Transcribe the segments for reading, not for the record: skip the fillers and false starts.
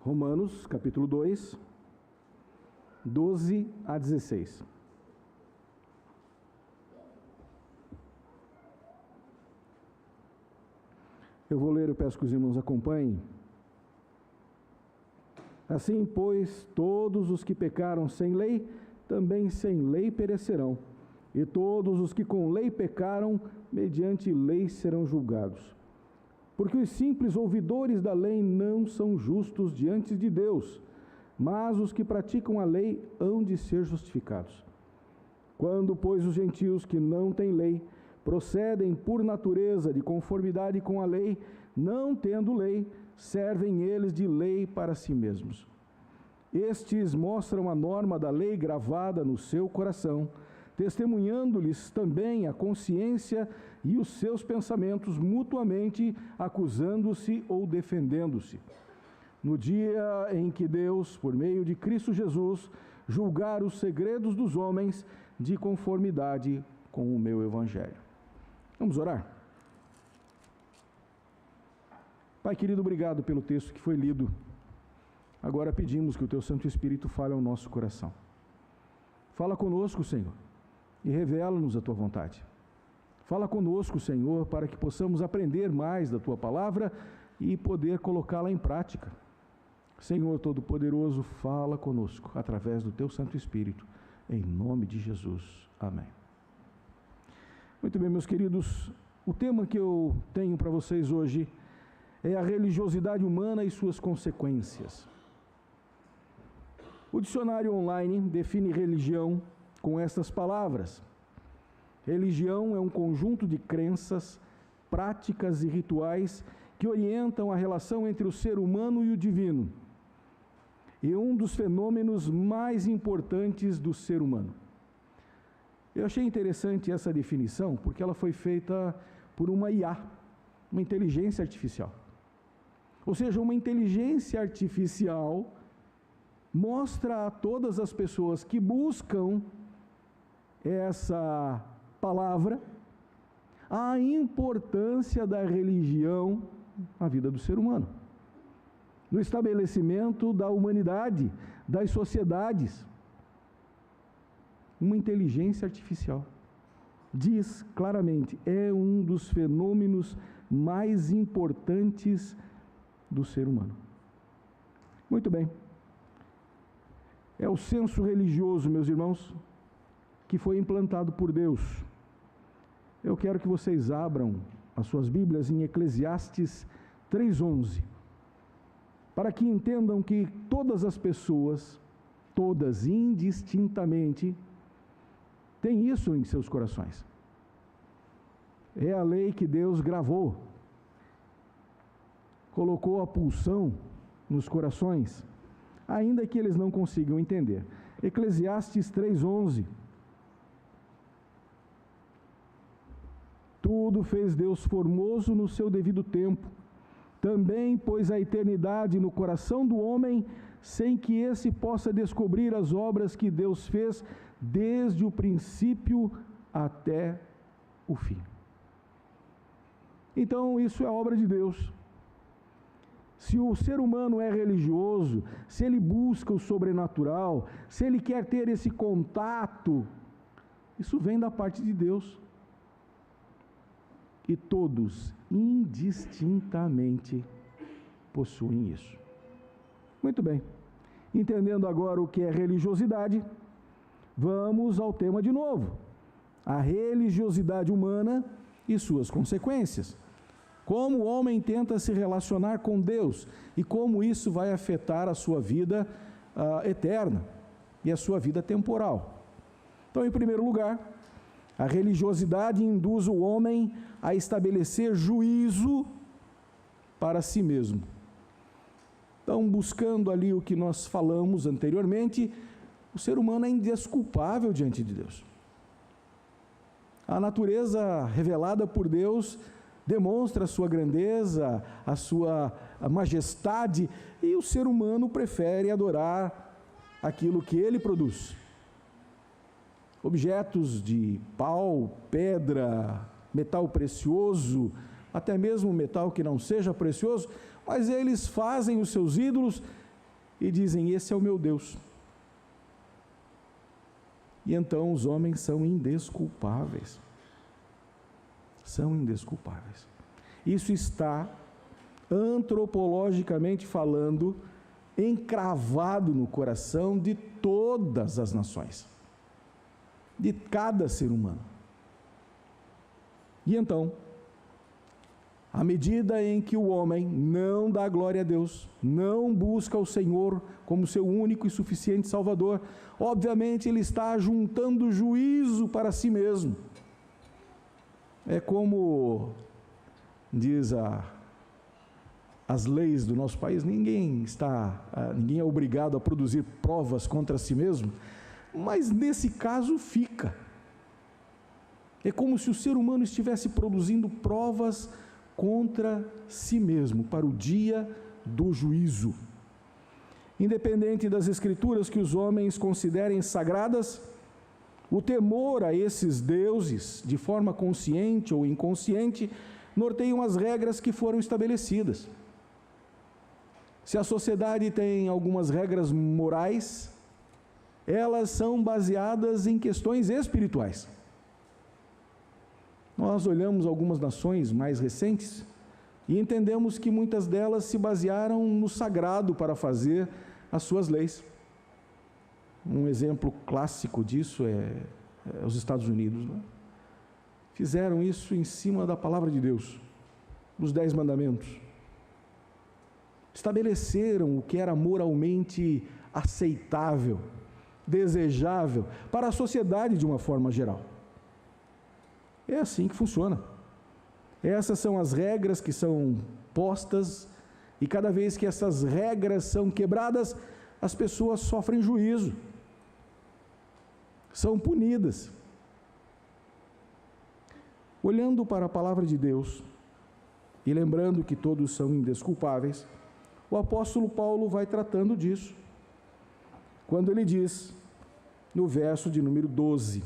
Romanos, capítulo 2, 12 a 16. Eu vou ler, eu peço que os irmãos acompanhem. Assim, pois, todos os que pecaram sem lei, também sem lei perecerão. E todos os que com lei pecaram, mediante lei serão julgados. Porque os simples ouvidores da lei não são justos diante de Deus, mas os que praticam a lei hão de ser justificados. Quando, pois, os gentios que não têm lei procedem por natureza de conformidade com a lei, não tendo lei, servem eles de lei para si mesmos. Estes mostram a norma da lei gravada no seu coração, testemunhando-lhes também a consciência e os seus pensamentos mutuamente, acusando-se ou defendendo-se. No dia em que Deus, por meio de Cristo Jesus, julgar os segredos dos homens de conformidade com o meu Evangelho. Vamos orar? Pai querido, obrigado pelo texto que foi lido. Agora pedimos que o Teu Santo Espírito fale ao nosso coração. Fala conosco, Senhor, e revela-nos a Tua vontade. Fala conosco, Senhor, para que possamos aprender mais da Tua palavra e poder colocá-la em prática. Senhor Todo-Poderoso, fala conosco através do Teu Santo Espírito, em nome de Jesus. Amém. Muito bem, meus queridos, o tema que eu tenho para vocês hoje é a religiosidade humana e suas consequências. O dicionário online define religião com estas palavras: religião é um conjunto de crenças, práticas e rituais que orientam a relação entre o ser humano e o divino, e um dos fenômenos mais importantes do ser humano. Eu achei interessante essa definição porque ela foi feita por uma IA, uma inteligência artificial. Ou seja, uma inteligência artificial mostra a todas as pessoas que buscam essa palavra a importância da religião na vida do ser humano, no estabelecimento da humanidade, das sociedades. Uma inteligência artificial diz claramente, é um dos fenômenos mais importantes do ser humano. Muito bem. É o senso religioso, meus irmãos, que foi implantado por Deus. Eu quero que vocês abram as suas Bíblias em Eclesiastes 3:11, para que entendam que todas as pessoas, todas indistintamente, têm isso em seus corações. É a lei que Deus gravou, colocou a pulsão nos corações, ainda que eles não consigam entender. Eclesiastes 3:11. Tudo fez Deus formoso no seu devido tempo. Também pôs a eternidade no coração do homem, sem que esse possa descobrir as obras que Deus fez desde o princípio até o fim. Então, isso é obra de Deus. Se o ser humano é religioso, se ele busca o sobrenatural, se ele quer ter esse contato, isso vem da parte de Deus. E todos, indistintamente, possuem isso. Muito bem. Entendendo agora o que é religiosidade, vamos ao tema de novo. A religiosidade humana e suas consequências. Como o homem tenta se relacionar com Deus e como isso vai afetar a sua vida eterna e a sua vida temporal. Então, em primeiro lugar, a religiosidade induz o homem a estabelecer juízo para si mesmo. Então, buscando ali o que nós falamos anteriormente, o ser humano é indesculpável diante de Deus. A natureza revelada por Deus demonstra a sua grandeza, a sua majestade, e o ser humano prefere adorar aquilo que ele produz. Objetos de pau, pedra, metal precioso, até mesmo metal que não seja precioso, mas eles fazem os seus ídolos e dizem: esse é o meu Deus. E então os homens são indesculpáveis. São indesculpáveis. Isso está, antropologicamente falando, encravado no coração de todas as nações, de cada ser humano. E então, à medida em que o homem não dá glória a Deus, não busca o Senhor como seu único e suficiente Salvador, obviamente ele está juntando juízo para si mesmo. É como diz as leis do nosso país: ninguém é obrigado a produzir provas contra si mesmo, mas nesse caso fica. É como se o ser humano estivesse produzindo provas contra si mesmo, para o dia do juízo. Independente das escrituras que os homens considerem sagradas, o temor a esses deuses, de forma consciente ou inconsciente, norteiam as regras que foram estabelecidas. Se a sociedade tem algumas regras morais, elas são baseadas em questões espirituais. Nós olhamos algumas nações mais recentes e entendemos que muitas delas se basearam no sagrado para fazer as suas leis. Um exemplo clássico disso é os Estados Unidos, né? Fizeram isso em cima da palavra de Deus, dos 10 mandamentos. Estabeleceram o que era moralmente aceitável, desejável para a sociedade de uma forma geral. É assim que funciona. Essas são as regras que são postas, e cada vez que essas regras são quebradas, as pessoas sofrem juízo, são punidas. Olhando para a palavra de Deus e lembrando que todos são indesculpáveis, o apóstolo Paulo vai tratando disso, quando ele diz, no verso de número 12: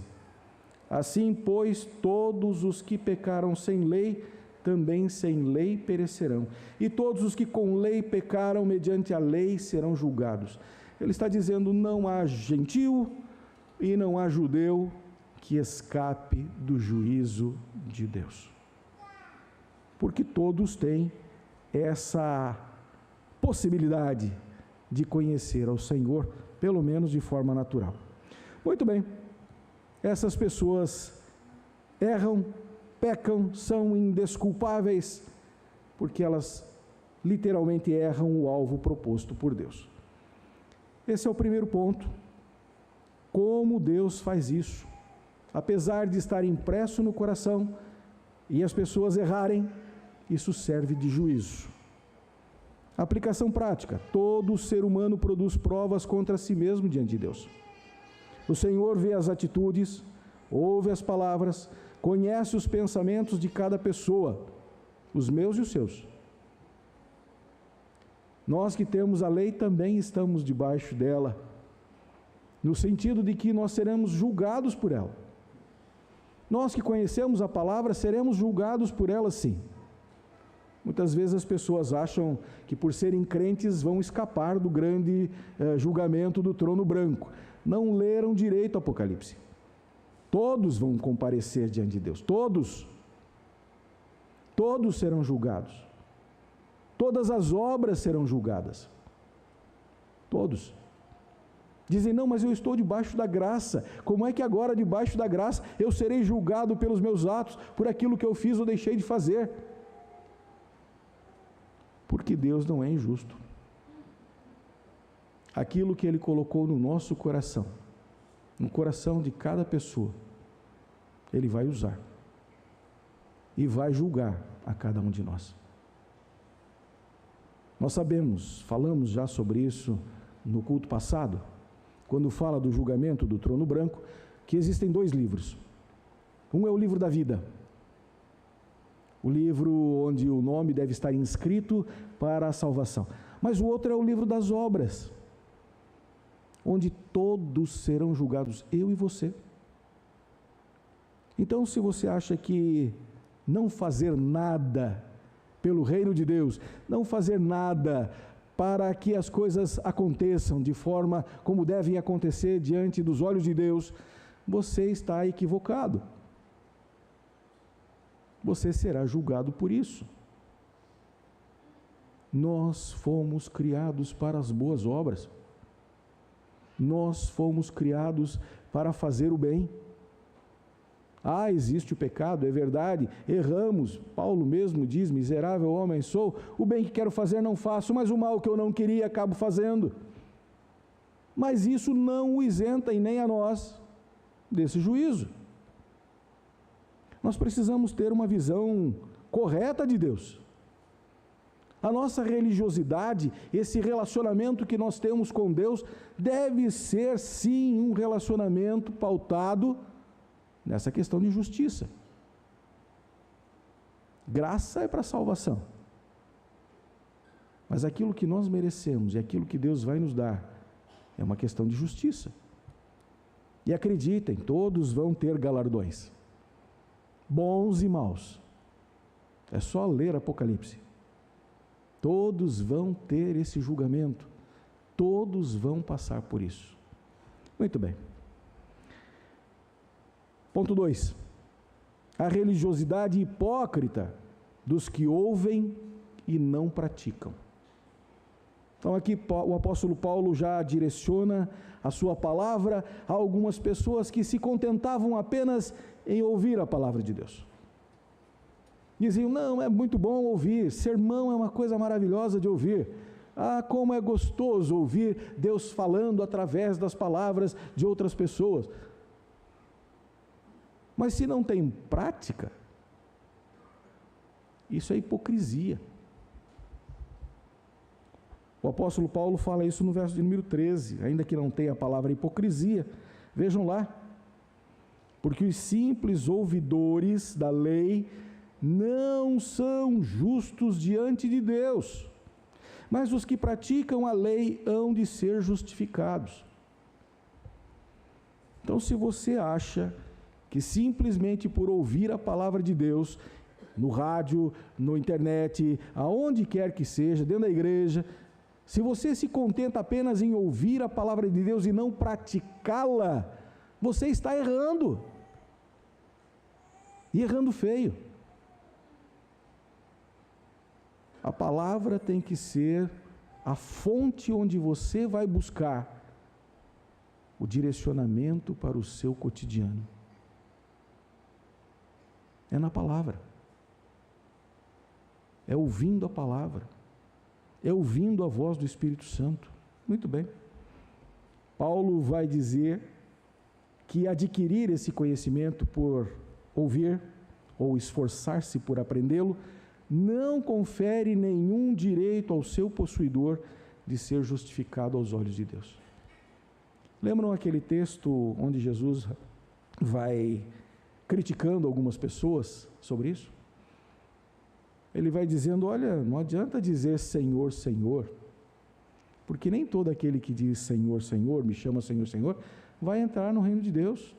assim, pois, todos os que pecaram sem lei, também sem lei perecerão, e todos os que com lei pecaram mediante a lei serão julgados. Ele está dizendo: não há gentil e não há judeu que escape do juízo de Deus, porque todos têm essa possibilidade de conhecer ao Senhor, pelo menos de forma natural. Muito bem, essas pessoas erram, pecam, são indesculpáveis, porque elas literalmente erram o alvo proposto por Deus. Esse é o primeiro ponto. Como Deus faz isso? Apesar de estar impresso no coração e as pessoas errarem, isso serve de juízo. Aplicação prática: todo ser humano produz provas contra si mesmo diante de Deus. O Senhor vê as atitudes, ouve as palavras, conhece os pensamentos de cada pessoa, os meus e os seus. Nós que temos a lei também estamos debaixo dela, no sentido de que nós seremos julgados por ela. Nós que conhecemos a palavra seremos julgados por ela, sim. Muitas vezes as pessoas acham que por serem crentes vão escapar do grande julgamento do trono branco. Não leram direito o Apocalipse. Todos vão comparecer diante de Deus, todos serão julgados. Todas as obras serão julgadas. Todos. Dizem: não, mas eu estou debaixo da graça. Como é que agora, debaixo da graça, eu serei julgado pelos meus atos, por aquilo que eu fiz ou deixei de fazer? Porque Deus não é injusto. Aquilo que Ele colocou no nosso coração, no coração de cada pessoa, Ele vai usar e vai julgar a cada um de nós. Nós sabemos, falamos já sobre isso no culto passado, quando fala do julgamento do trono branco, que existem 2 livros. Um é o livro da vida, o livro onde o nome deve estar inscrito para a salvação. Mas o outro é o livro das obras, onde todos serão julgados, eu e você. Então, se você acha que não fazer nada pelo reino de Deus, não fazer nada para que as coisas aconteçam de forma como devem acontecer diante dos olhos de Deus, você está equivocado. Você será julgado por isso. Nós fomos criados para as boas obras. Nós fomos criados para fazer o bem. Existe o pecado, é verdade, erramos. Paulo mesmo diz: miserável homem sou, o bem que quero fazer não faço, mas o mal que eu não queria acabo fazendo. Mas isso não o isenta e nem a nós desse juízo. Nós precisamos ter uma visão correta de Deus. A nossa religiosidade, esse relacionamento que nós temos com Deus, deve ser sim um relacionamento pautado nessa questão de justiça. Graça é para salvação. Mas aquilo que nós merecemos e aquilo que Deus vai nos dar é uma questão de justiça. E acreditem, todos vão ter galardões, bons e maus. É só ler Apocalipse. Todos vão ter esse julgamento. Todos vão passar por isso. Muito bem. Ponto 2. A religiosidade hipócrita dos que ouvem e não praticam. Então aqui o apóstolo Paulo já direciona a sua palavra a algumas pessoas que se contentavam apenas em ouvir a palavra de Deus. Diziam: não, é muito bom ouvir, sermão é uma coisa maravilhosa de ouvir. Como é gostoso ouvir Deus falando através das palavras de outras pessoas. Mas se não tem prática, isso é hipocrisia. O apóstolo Paulo fala isso no verso de número 13, ainda que não tenha a palavra hipocrisia. Vejam lá: porque os simples ouvidores da lei não são justos diante de Deus, mas os que praticam a lei hão de ser justificados. Então, se você acha que simplesmente por ouvir a palavra de Deus, no rádio, na internet, aonde quer que seja, dentro da igreja, se você se contenta apenas em ouvir a palavra de Deus e não praticá-la, você está errando. E errando feio. A palavra tem que ser a fonte onde você vai buscar o direcionamento para o seu cotidiano. É na palavra. É ouvindo a palavra. É ouvindo a voz do Espírito Santo. Muito bem. Paulo vai dizer que adquirir esse conhecimento por ouvir ou esforçar-se por aprendê-lo não confere nenhum direito ao seu possuidor de ser justificado aos olhos de Deus. Lembram aquele texto onde Jesus vai criticando algumas pessoas sobre isso? Ele vai dizendo: olha, não adianta dizer Senhor, Senhor, porque nem todo aquele que diz Senhor, Senhor, me chama Senhor, Senhor, vai entrar no reino de Deus.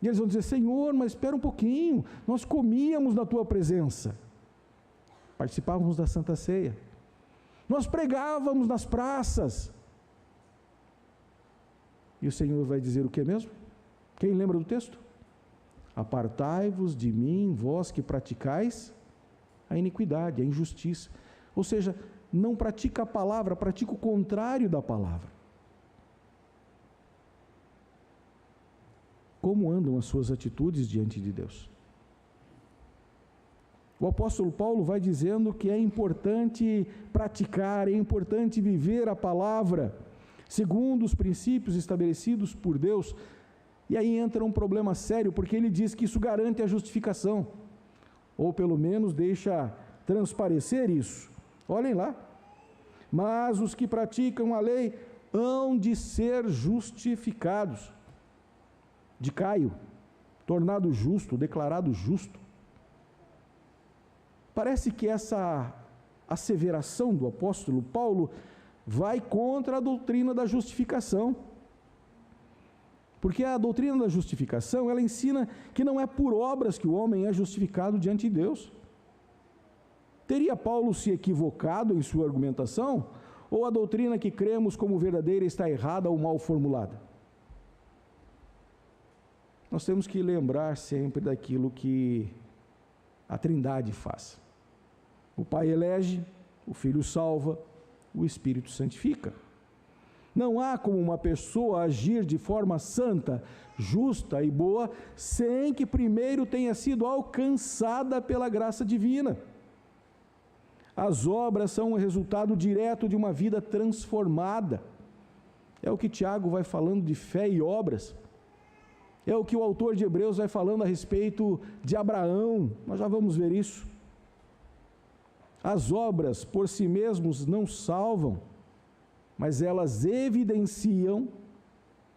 E eles vão dizer: Senhor, mas espera um pouquinho, nós comíamos na tua presença, participávamos da Santa Ceia, nós pregávamos nas praças. E o Senhor vai dizer o que mesmo? Quem lembra do texto? Apartai-vos de mim, vós que praticais a iniquidade, a injustiça. Ou seja, não pratica a palavra, pratica o contrário da palavra. Como andam as suas atitudes diante de Deus? O apóstolo Paulo vai dizendo que é importante praticar, é importante viver a palavra, segundo os princípios estabelecidos por Deus. E aí entra um problema sério, porque ele diz que isso garante a justificação, ou pelo menos deixa transparecer isso. Olhem lá: mas os que praticam a lei hão de ser justificados. De Caio, tornado justo, declarado justo. Parece que essa asseveração do apóstolo Paulo vai contra a doutrina da justificação. Porque a doutrina da justificação, ela ensina que não é por obras que o homem é justificado diante de Deus. Teria Paulo se equivocado em sua argumentação? Ou a doutrina que cremos como verdadeira está errada ou mal formulada? Nós temos que lembrar sempre daquilo que a Trindade faz. O Pai elege, o Filho salva, o Espírito santifica. Não há como uma pessoa agir de forma santa, justa e boa, sem que primeiro tenha sido alcançada pela graça divina. As obras são o resultado direto de uma vida transformada. É o que Tiago vai falando de fé e obras. É o que o autor de Hebreus vai falando a respeito de Abraão. Nós já vamos ver isso. As obras por si mesmos não salvam, mas elas evidenciam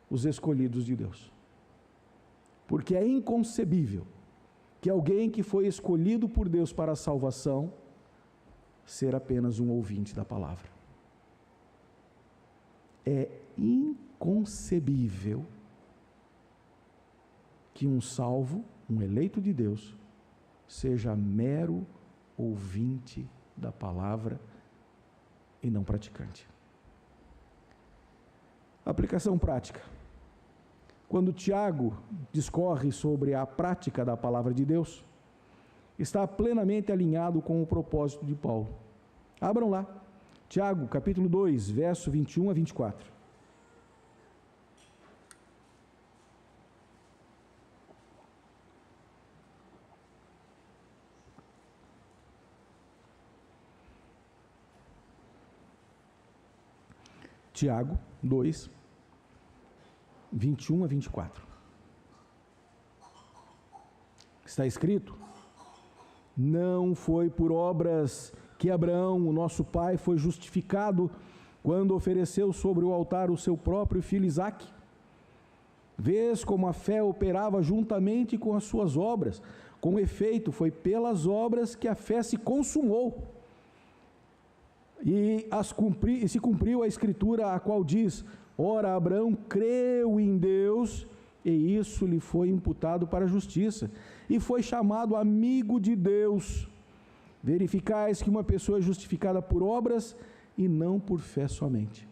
os escolhidos de Deus. Porque é inconcebível que alguém que foi escolhido por Deus para a salvação ser apenas um ouvinte da palavra. É inconcebível que um salvo, um eleito de Deus, seja mero ouvinte da palavra e não praticante. Aplicação prática. Quando Tiago discorre sobre a prática da palavra de Deus, está plenamente alinhado com o propósito de Paulo. Abram lá, Tiago, capítulo 2, verso 21 a 24. Tiago 2, 21 a 24. Está escrito: não foi por obras que Abraão, o nosso pai, foi justificado quando ofereceu sobre o altar o seu próprio filho Isaque. Vês como a fé operava juntamente com as suas obras. Com efeito, foi pelas obras que a fé se consumou. E se cumpriu a escritura, a qual diz: ora, Abraão creu em Deus, e isso lhe foi imputado para a justiça, e foi chamado amigo de Deus. Verificais que uma pessoa é justificada por obras e não por fé somente.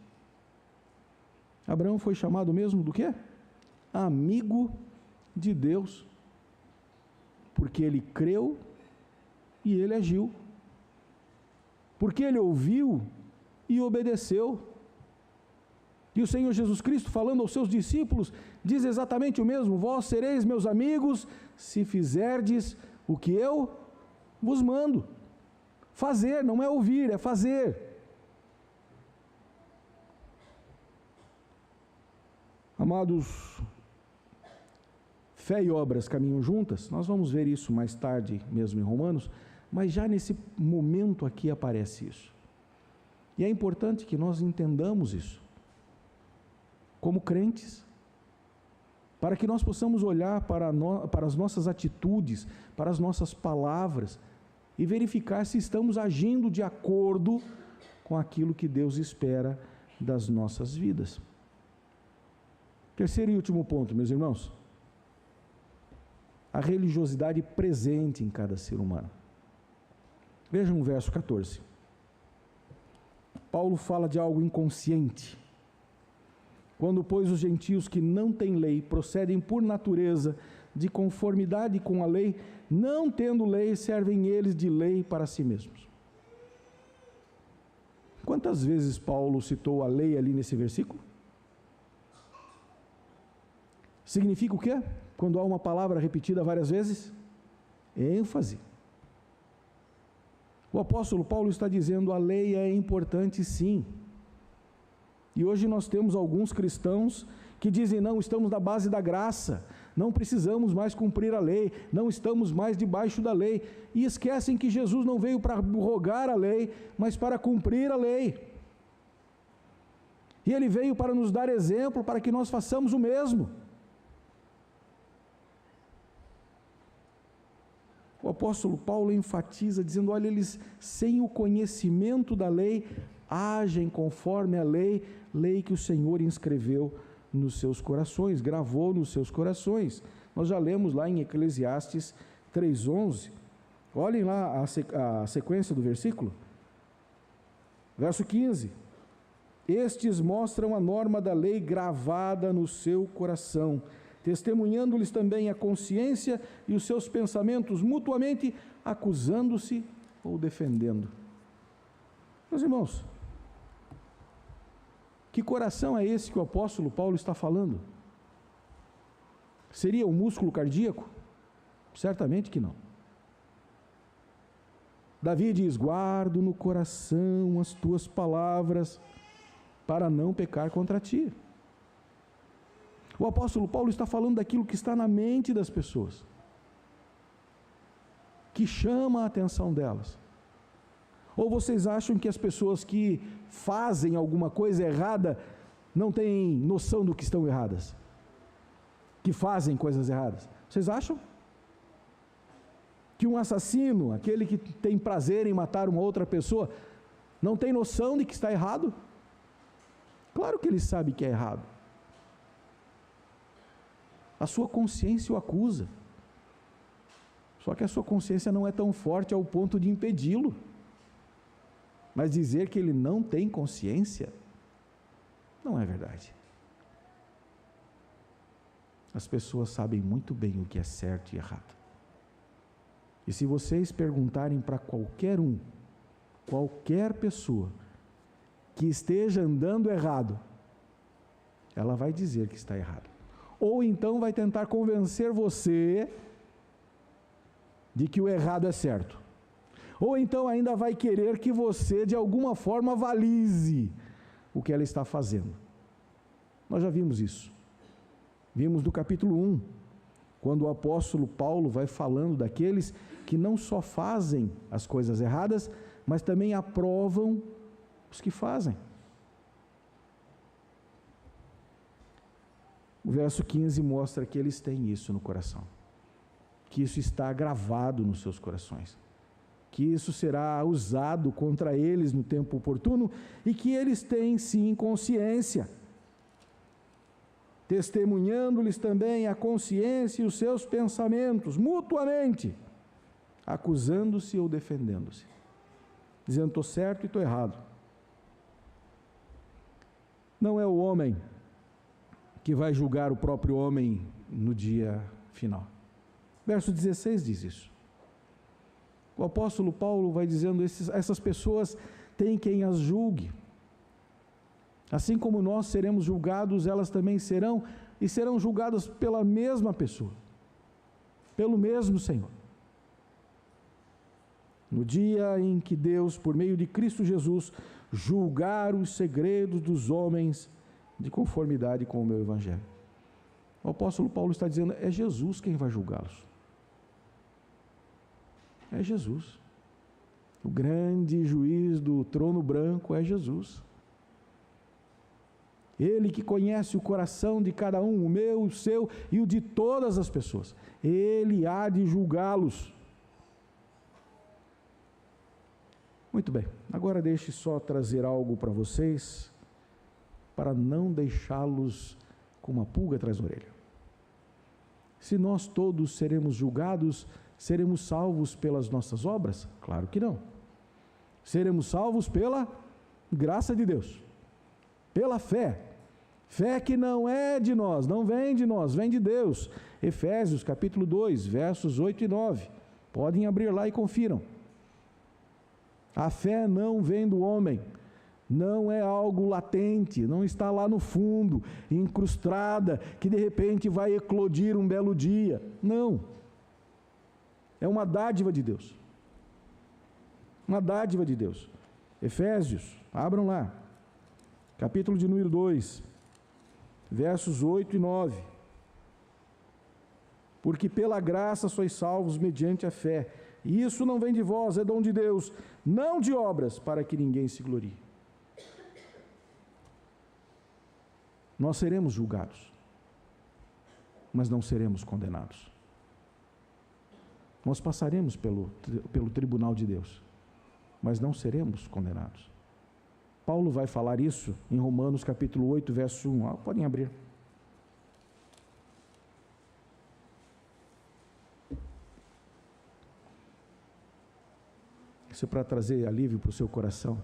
Abraão foi chamado mesmo do quê? Amigo de Deus, porque ele creu e ele agiu. Porque ele ouviu e obedeceu. E o Senhor Jesus Cristo, falando aos seus discípulos, diz exatamente o mesmo: vós sereis meus amigos, se fizerdes o que eu vos mando. Fazer, não é ouvir, é fazer. Amados, fé e obras caminham juntas. Nós vamos ver isso mais tarde, mesmo em Romanos. Mas já nesse momento aqui aparece isso. E é importante que nós entendamos isso, como crentes, para que nós possamos olhar para as nossas atitudes, para as nossas palavras, e verificar se estamos agindo de acordo com aquilo que Deus espera das nossas vidas. Terceiro e último ponto, meus irmãos: a religiosidade presente em cada ser humano. Vejam o verso 14. Paulo fala de algo inconsciente. Quando, pois, os gentios que não têm lei procedem por natureza de conformidade com a lei, não tendo lei, servem eles de lei para si mesmos. Quantas vezes Paulo citou a lei ali nesse versículo? Significa o quê? Quando há uma palavra repetida várias vezes? ênfase. O apóstolo Paulo está dizendo: a lei é importante sim. E hoje nós temos alguns cristãos que dizem: não, estamos na base da graça, não precisamos mais cumprir a lei, não estamos mais debaixo da lei, e esquecem que Jesus não veio para abrogar a lei, mas para cumprir a lei. E Ele veio para nos dar exemplo, para que nós façamos o mesmo. O apóstolo Paulo enfatiza, dizendo: olha, eles sem o conhecimento da lei, agem conforme a lei, lei que o Senhor inscreveu nos seus corações, gravou nos seus corações. Nós já lemos lá em Eclesiastes 3:11, Olhem lá a sequência do versículo. Verso 15. Estes mostram a norma da lei gravada no seu coração, testemunhando-lhes também a consciência e os seus pensamentos mutuamente, acusando-se ou defendendo. Meus irmãos, que coração é esse que o apóstolo Paulo está falando? Seria o músculo cardíaco? Certamente que não. Davi diz: guardo no coração as tuas palavras, para não pecar contra ti. O apóstolo Paulo está falando daquilo que está na mente das pessoas, que chama a atenção delas. Ou vocês acham que as pessoas que fazem alguma coisa errada não têm noção do que estão erradas? Que fazem coisas erradas? Vocês acham? Que um assassino, aquele que tem prazer em matar uma outra pessoa, não tem noção de que está errado? Claro que ele sabe que é errado. A sua consciência o acusa. Só que a sua consciência não é tão forte ao ponto de impedi-lo. Mas dizer que ele não tem consciência, não é verdade. As pessoas sabem muito bem o que é certo e errado. E se vocês perguntarem para qualquer pessoa que esteja andando errado, ela vai dizer que está errado. Ou então vai tentar convencer você de que o errado é certo. Ou então ainda vai querer que você de alguma forma avalize o que ela está fazendo. Nós já vimos isso. Vimos no capítulo 1, quando o apóstolo Paulo vai falando daqueles que não só fazem as coisas erradas, mas também aprovam os que fazem. O verso 15 mostra que eles têm isso no coração, que isso está gravado nos seus corações, que isso será usado contra eles no tempo oportuno e que eles têm sim consciência, testemunhando-lhes também a consciência e os seus pensamentos, mutuamente, acusando-se ou defendendo-se, dizendo: estou certo e estou errado. Não é o homem que vai julgar o próprio homem no dia final. Verso 16 diz isso. O apóstolo Paulo vai dizendo: essas pessoas têm quem as julgue. Assim como nós seremos julgados, elas também serão, e serão julgadas pela mesma pessoa, pelo mesmo Senhor. No dia em que Deus, por meio de Cristo Jesus, julgar os segredos dos homens de conformidade com o meu Evangelho. O apóstolo Paulo está dizendo: é Jesus quem vai julgá-los. É Jesus. O grande juiz do trono branco é Jesus. Ele que conhece o coração de cada um, o meu, o seu e o de todas as pessoas. Ele há de julgá-los. Muito bem, agora deixe só trazer algo para vocês, para não deixá-los com uma pulga atrás da orelha. Se nós todos seremos julgados, seremos salvos pelas nossas obras? Claro que não. Seremos salvos pela graça de Deus, pela fé. Fé que não é de nós, não vem de nós, vem de Deus. Efésios capítulo 2, versos 8 e 9. Podem abrir lá e confiram. A fé não vem do homem, não é algo latente, não está lá no fundo, incrustada, que de repente vai eclodir um belo dia. Não. É uma dádiva de Deus. Uma dádiva de Deus. Efésios, abram lá. Capítulo de número 2, versos 8 e 9. Porque pela graça sois salvos mediante a fé. E isso não vem de vós, é dom de Deus, não de obras, para que ninguém se glorie. Nós seremos julgados, mas não seremos condenados. Nós passaremos pelo tribunal de Deus, mas não seremos condenados. Paulo vai falar isso em Romanos capítulo 8, verso 1. Podem abrir. Isso é para trazer alívio para o seu coração.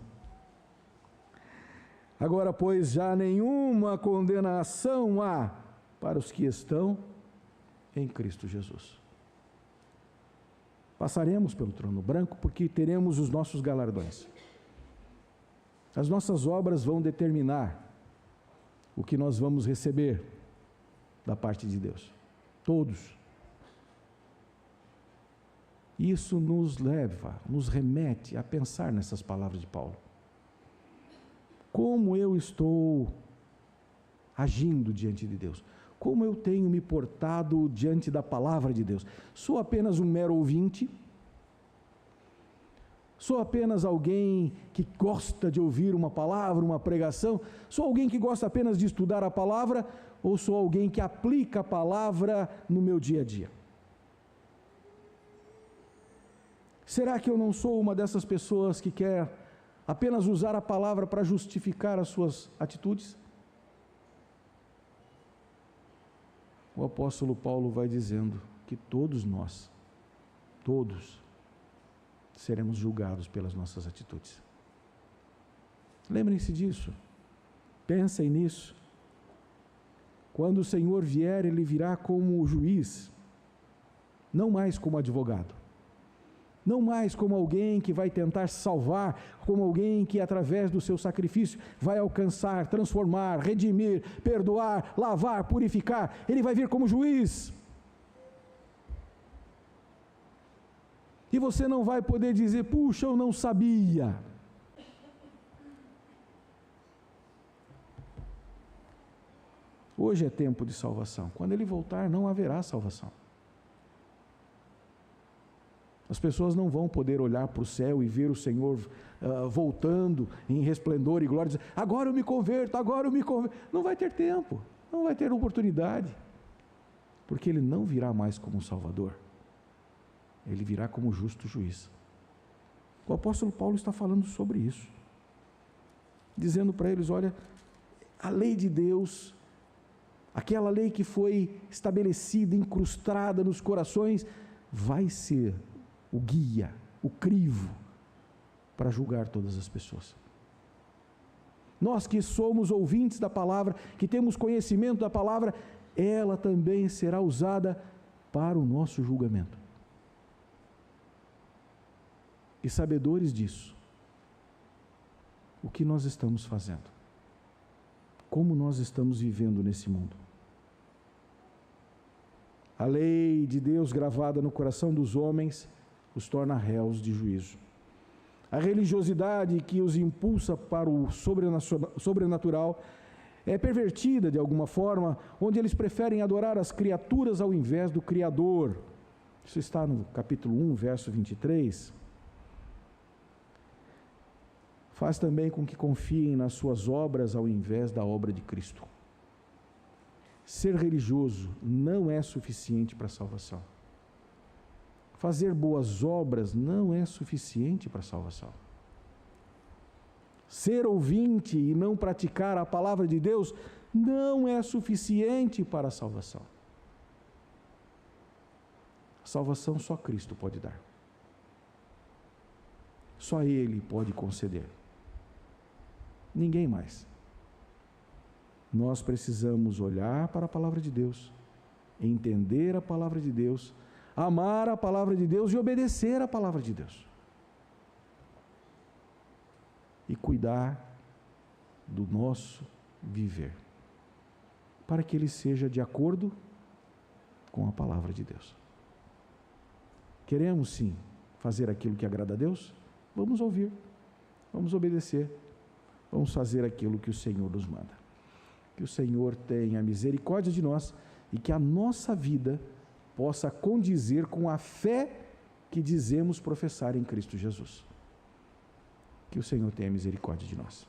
Agora, pois, já nenhuma condenação há para os que estão em Cristo Jesus. Passaremos pelo trono branco porque teremos os nossos galardões. As nossas obras vão determinar o que nós vamos receber da parte de Deus. Todos. Isso nos leva, nos remete a pensar nessas palavras de Paulo. Como eu estou agindo diante de Deus? Como eu tenho me portado diante da palavra de Deus? Sou apenas um mero ouvinte? Sou apenas alguém que gosta de ouvir uma palavra, uma pregação? Sou alguém que gosta apenas de estudar a palavra? Ou sou alguém que aplica a palavra no meu dia a dia? Será que eu não sou uma dessas pessoas que quer apenas usar a palavra para justificar as suas atitudes? O apóstolo Paulo vai dizendo que todos nós, todos, seremos julgados pelas nossas atitudes. Lembrem-se disso, pensem nisso. Quando o Senhor vier, Ele virá como juiz, não mais como advogado, não mais como alguém que vai tentar salvar, como alguém que através do seu sacrifício vai alcançar, transformar, redimir, perdoar, lavar, purificar. Ele vai vir como juiz. E você não vai poder dizer, puxa, eu não sabia. Hoje é tempo de salvação. Quando Ele voltar, não haverá salvação. As pessoas não vão poder olhar para o céu e ver o Senhor voltando em resplendor e glória, dizer, agora eu me converto, agora eu me converto. Não vai ter tempo, não vai ter oportunidade, porque Ele não virá mais como um Salvador, Ele virá como justo juiz. O apóstolo Paulo está falando sobre isso, dizendo para eles, olha, a lei de Deus, aquela lei que foi estabelecida, incrustada nos corações, vai ser o guia, o crivo, para julgar todas as pessoas. Nós que somos ouvintes da palavra, que temos conhecimento da palavra, ela também será usada para o nosso julgamento. E sabedores disso, o que nós estamos fazendo? Como nós estamos vivendo nesse mundo? A lei de Deus gravada no coração dos homens os torna réus de juízo. A religiosidade que os impulsa para o sobrenatural é pervertida de alguma forma, onde eles preferem adorar as criaturas ao invés do Criador. Isso está no capítulo 1, verso 23. Faz também com que confiem nas suas obras ao invés da obra de Cristo. Ser religioso não é suficiente para a salvação. Fazer boas obras não é suficiente para a salvação. Ser ouvinte e não praticar a palavra de Deus não é suficiente para a salvação. A salvação só Cristo pode dar. Só Ele pode conceder. Ninguém mais. Nós precisamos olhar para a palavra de Deus, entender a palavra de Deus, amar a palavra de Deus e obedecer a palavra de Deus. E cuidar do nosso viver, para que ele seja de acordo com a palavra de Deus. Queremos sim fazer aquilo que agrada a Deus? Vamos ouvir, vamos obedecer, vamos fazer aquilo que o Senhor nos manda. Que o Senhor tenha misericórdia de nós e que a nossa vida possa condizer com a fé que dizemos professar em Cristo Jesus. Que o Senhor tenha misericórdia de nós.